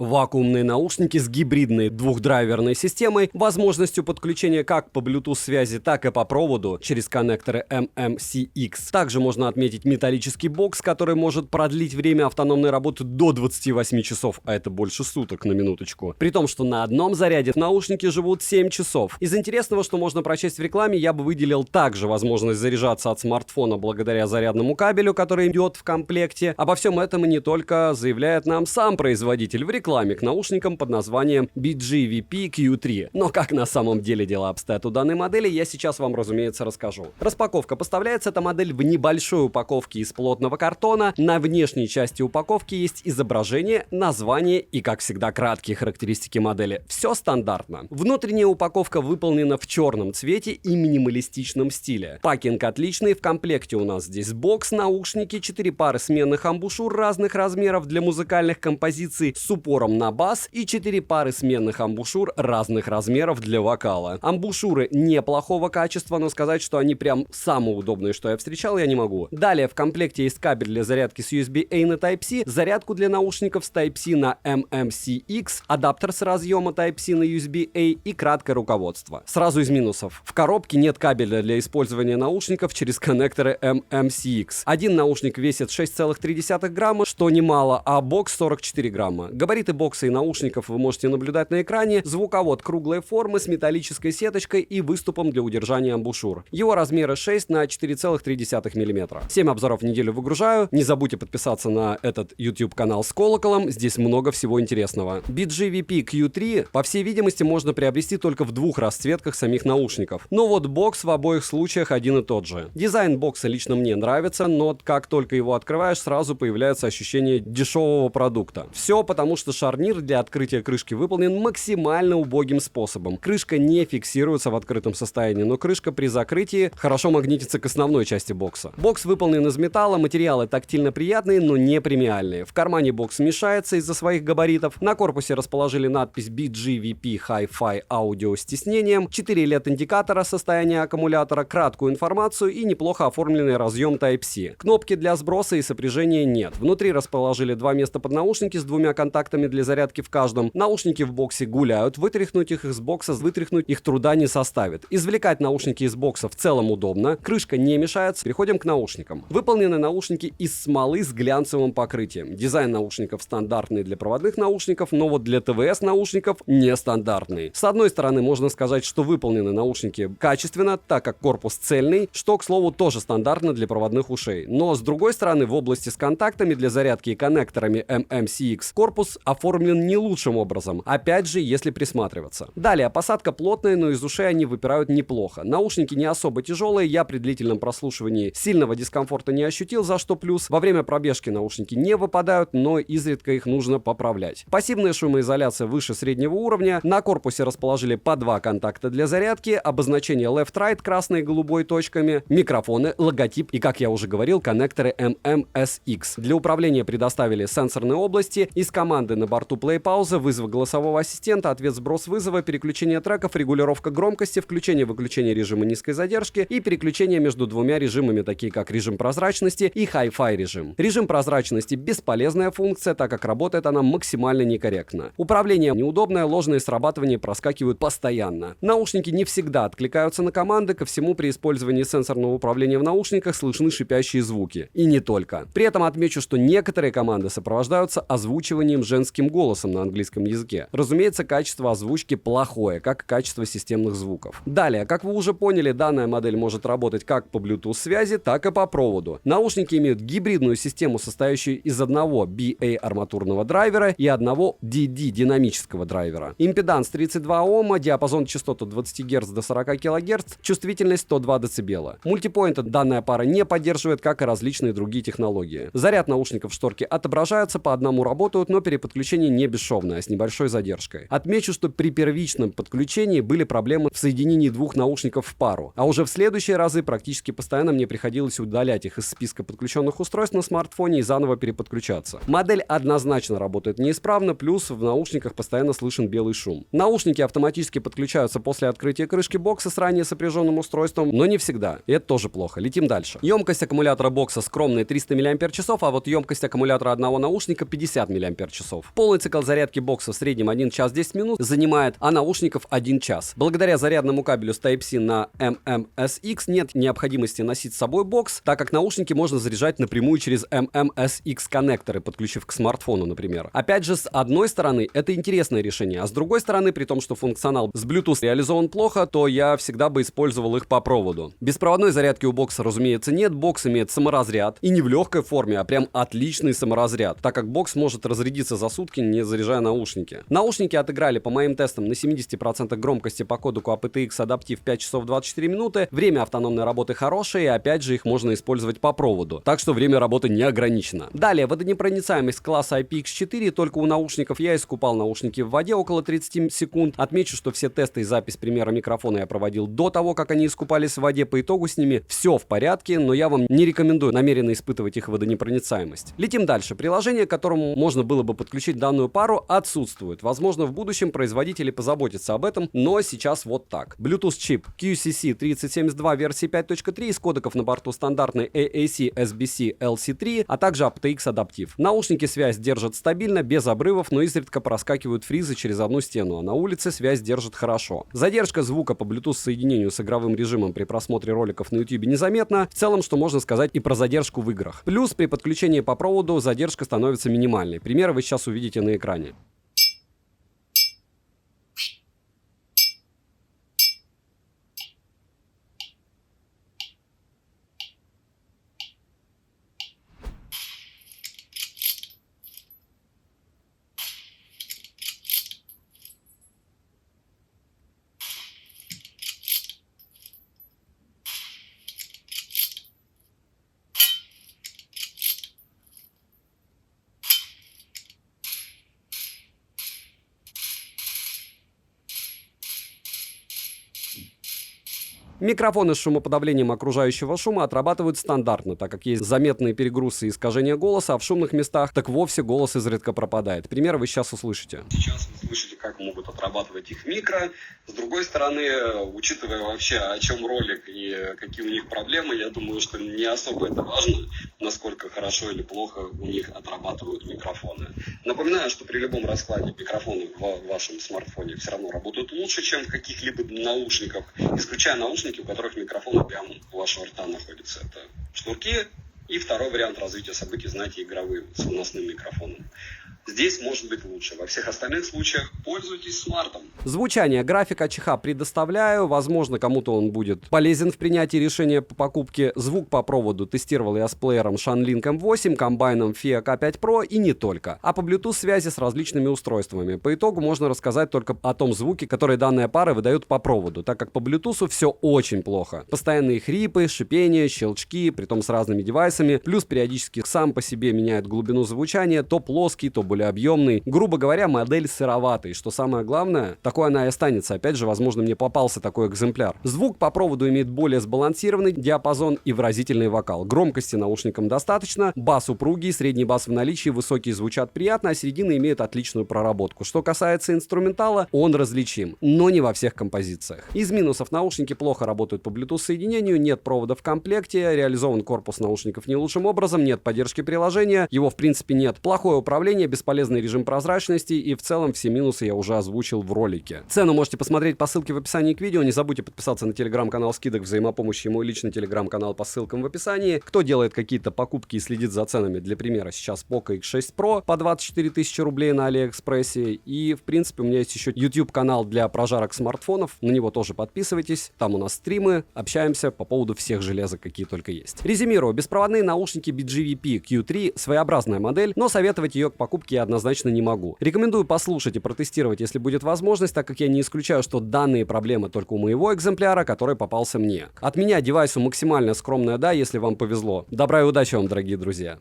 Вакуумные наушники с гибридной двухдрайверной системой, возможностью подключения как по Bluetooth связи, так и по проводу через коннекторы MMCX. Также можно отметить металлический бокс, который может продлить время автономной работы до 28 часов, а это больше суток, на минуточку. При том, что на одном заряде наушники живут 7 часов. Из интересного, что можно прочесть в рекламе, я бы выделил также возможность заряжаться от смартфона благодаря зарядному кабелю, который идет в комплекте. Обо всем этом и не только заявляет нам сам производитель в рекламе к наушникам под названием BGVP Q3. Но как на самом деле дела обстоят у данной модели, я сейчас вам, разумеется, расскажу. Распаковка. Поставляется эта модель в небольшой упаковке из плотного картона. На внешней части упаковки есть изображение, название и, как всегда, краткие характеристики модели. Все стандартно. Внутренняя упаковка выполнена в черном цвете и минималистичном стиле. Пакинг отличный. В комплекте у нас здесь бокс, наушники, 4 пары сменных амбушюр разных размеров для музыкальных композиций с упором на бас и 4 пары сменных амбушюр разных размеров для вокала. Амбушюры неплохого качества, но сказать, что они прям самые удобные, что я встречал, я не могу. Далее в комплекте есть кабель для зарядки с USB-A на Type-C, зарядку для наушников с Type-C на MMCX, адаптер с разъема Type-C на USB-A и краткое руководство. Сразу из минусов. В коробке нет кабеля для использования наушников через коннекторы MMCX. Один наушник весит 6,3 грамма, что немало, а бокс 44 грамма. Габариты бокса и наушников вы можете наблюдать на экране. Звуковод круглой формы с металлической сеточкой и выступом для удержания амбушюр. Его размеры 6 на 4,3 мм. 7 обзоров в неделю выгружаю. Не забудьте подписаться на этот YouTube канал с колоколом. Здесь много всего интересного. BGVP Q3, по всей видимости, можно приобрести только в двух расцветках самих наушников. Но вот бокс в обоих случаях один и тот же. Дизайн бокса лично мне нравится, но как только его открываешь, сразу появляется ощущение дешевого продукта. Все потому, что шарнир для открытия крышки выполнен максимально убогим способом. Крышка не фиксируется в открытом состоянии, но крышка при закрытии хорошо магнитится к основной части бокса. Бокс выполнен из металла, материалы тактильно приятные, но не премиальные. В кармане бокс мешается из-за своих габаритов. На корпусе расположили надпись BGVP Hi-Fi аудио с тиснением, 4 LED-индикатора состояния аккумулятора, краткую информацию и неплохо оформленный разъем Type-C. Кнопки для сброса и сопряжения нет. Внутри расположили два места под наушники с двумя контактами для зарядки в каждом. Наушники в боксе гуляют, вытряхнуть их из бокса, вытряхнуть их труда не составит. Извлекать наушники из бокса в целом удобно, крышка не мешается. Переходим к наушникам. Выполнены наушники из смолы с глянцевым покрытием. Дизайн наушников стандартный для проводных наушников, но вот для ТВС наушников нестандартный. С одной стороны, можно сказать, что выполнены наушники качественно, так как корпус цельный, что, к слову, тоже стандартно для проводных ушей. Но с другой стороны, в области с контактами для зарядки и коннекторами MMCX корпус оформлен не лучшим образом, опять же, если присматриваться. Далее, посадка плотная, но из ушей они выпирают неплохо. Наушники не особо тяжелые, я при длительном прослушивании сильного дискомфорта не ощутил, за что плюс. Во время пробежки наушники не выпадают, но изредка их нужно поправлять. Пассивная шумоизоляция выше среднего уровня. На корпусе расположили по два контакта для зарядки, обозначение left-right красной и голубой точками, микрофоны, логотип и, как я уже говорил, коннекторы MMSX. Для управления предоставили сенсорные области. Из команды на борту play-пауза, вызов голосового ассистента, ответ-сброс вызова, переключение треков, регулировка громкости, включение-выключение режима низкой задержки и переключение между двумя режимами, такие как режим прозрачности и Hi-Fi режим. Режим прозрачности — бесполезная функция, так как работает она максимально некорректно. Управление неудобное, ложные срабатывания проскакивают постоянно. Наушники не всегда откликаются на команды, ко всему при использовании сенсорного управления в наушниках слышны шипящие звуки. И не только. При этом отмечу, что некоторые команды сопровождаются озвучиванием женским голосом на английском языке. Разумеется, качество озвучки плохое, как и качество системных звуков. Далее, как вы уже поняли, данная модель может работать как по Bluetooth связи, так и по проводу. Наушники имеют гибридную систему, состоящую из одного BA арматурного драйвера и одного DD динамического драйвера. Импеданс 32 Ома, диапазон частот от 20 Гц до 40 кГц, чувствительность 102 дБ. Мультипоинта данная пара не поддерживает, как и различные другие технологии. Заряд наушников в шторке отображается, по одному работают, но переподключение не бесшовное, а с небольшой задержкой. Отмечу, что при первичном подключении были проблемы в соединении двух наушников в пару, а уже в следующие разы практически постоянно мне приходилось удалять их из списка подключенных устройств на смартфоне и заново переподключаться. Модель однозначно работает неисправно, плюс в наушниках постоянно слышен белый шум. Наушники автоматически подключаются после открытия крышки бокса с ранее сопряженным устройством, но не всегда. И это тоже плохо. Летим дальше. Емкость аккумулятора бокса скромная 300 мАч, а вот емкость аккумулятора одного наушника 50 мАч. Полный цикл зарядки бокса в среднем 1 час 10 минут занимает, а наушников 1 час. Благодаря зарядному кабелю с Type-C на MMSX нет необходимости носить с собой бокс, так как наушники можно заряжать напрямую через MMSX коннекторы, подключив к смартфону, например. Опять же, с одной стороны, это интересное решение, а с другой стороны, при том, что функционал с Bluetooth реализован плохо, то я всегда бы использовал их по проводу. Беспроводной зарядки у бокса, разумеется, нет. Бокс имеет саморазряд, и не в легкой форме, а прям отличный саморазряд, так как бокс может разрядиться за сутки, не заряжая наушники. Наушники отыграли по моим тестам на 70% громкости по кодеку aptX Adaptive 5 часов 24 минуты, время автономной работы хорошее, и опять же их можно использовать по проводу, так что время работы не ограничено. Далее, водонепроницаемость класса IPX4, только у наушников я искупал наушники в воде около 30 секунд. Отмечу, что все тесты и запись примера микрофона я проводил до того, как они искупались в воде. По итогу с ними все в порядке, но я вам не рекомендую намеренно испытывать их водонепроницаемость. Летим дальше. Приложение, к которому можно было бы подключить данную пару, отсутствует. Возможно, в будущем производители позаботятся об этом, но сейчас вот так. Bluetooth чип QCC3072 версии 5.3 из кодеков на борту стандартный AAC SBC LC3, а также aptX Adaptive. Наушники связь держат стабильно, без обрывов, но изредка проскакивают фризы через одну стену, а на улице связь держит хорошо. Задержка звука по Bluetooth соединению с игровым режимом при просмотре роликов на YouTube незаметна. В целом, что можно сказать и про задержку в играх. Плюс при подключении по проводу задержка становится минимальной. Примеры вы сейчас увидите на экране. Микрофоны с шумоподавлением окружающего шума отрабатывают стандартно, так как есть заметные перегрузы и искажения голоса, а в шумных местах так вовсе голос изредка пропадает. Пример вы сейчас услышите. Сейчас вы слышите, как могут отрабатывать их микро. С другой стороны, учитывая вообще, о чем ролик и какие у них проблемы, я думаю, что не особо это важно, насколько хорошо или плохо у них отрабатывают микрофоны. Напоминаю, что при любом раскладе микрофонов в вашем смартфоне все равно работают лучше, чем в каких-либо наушниках, исключая наушники, у которых микрофоны прямо у вашего рта находятся. Это шнурки. И второй вариант развития событий, знаете, игровые, с выносным микрофоном. Здесь может быть лучше. Во всех остальных случаях пользуйтесь смартом. Звучание, график АЧХ предоставляю. Возможно, кому-то он будет полезен в принятии решения по покупке. Звук по проводу тестировал я с плеером Shanlink M8, комбайном FIA K5 Pro и не только. А по Bluetooth связи с различными устройствами. По итогу можно рассказать только о том звуке, который данная пара выдает по проводу, так как по Bluetooth все очень плохо. Постоянные хрипы, шипения, щелчки, притом с разными девайсами, плюс периодически сам по себе меняет глубину звучания, то плоский, то более объемный. Грубо говоря, модель сыроватый. Что самое главное, такой она и останется. Опять же, возможно, мне попался такой экземпляр. Звук по проводу имеет более сбалансированный диапазон и выразительный вокал. Громкости наушникам достаточно, бас упругий, средний бас в наличии, высокие звучат приятно, а середина имеет отличную проработку. Что касается инструментала, он различим, но не во всех композициях. Из минусов: наушники плохо работают по Bluetooth соединению, нет провода в комплекте, реализован корпус наушников не лучшим образом, нет поддержки приложения, его в принципе нет. Плохое управление, бесполезный режим прозрачности и в целом все минусы я уже озвучил в ролике. Цену можете посмотреть по ссылке в описании к видео. Не забудьте подписаться на телеграм-канал скидок взаимопомощи и мой личный телеграм-канал по ссылкам в описании. Кто делает какие-то покупки и следит за ценами, для примера, сейчас Poco X6 Pro по 24 тысячи рублей на Алиэкспрессе. И в принципе у меня есть еще YouTube-канал для прожарок смартфонов. На него тоже подписывайтесь. Там у нас стримы, общаемся по поводу всех железок, какие только есть. Резюмирую. Беспроводные наушники BGVP Q3 своеобразная модель, но советовать ее к покупке я однозначно не могу. Рекомендую послушать и протестировать, если будет возможность, так как я не исключаю, что данные проблемы только у моего экземпляра, который попался мне. От меня девайсу максимально скромное «да», если вам повезло. Добра и удачи вам, дорогие друзья!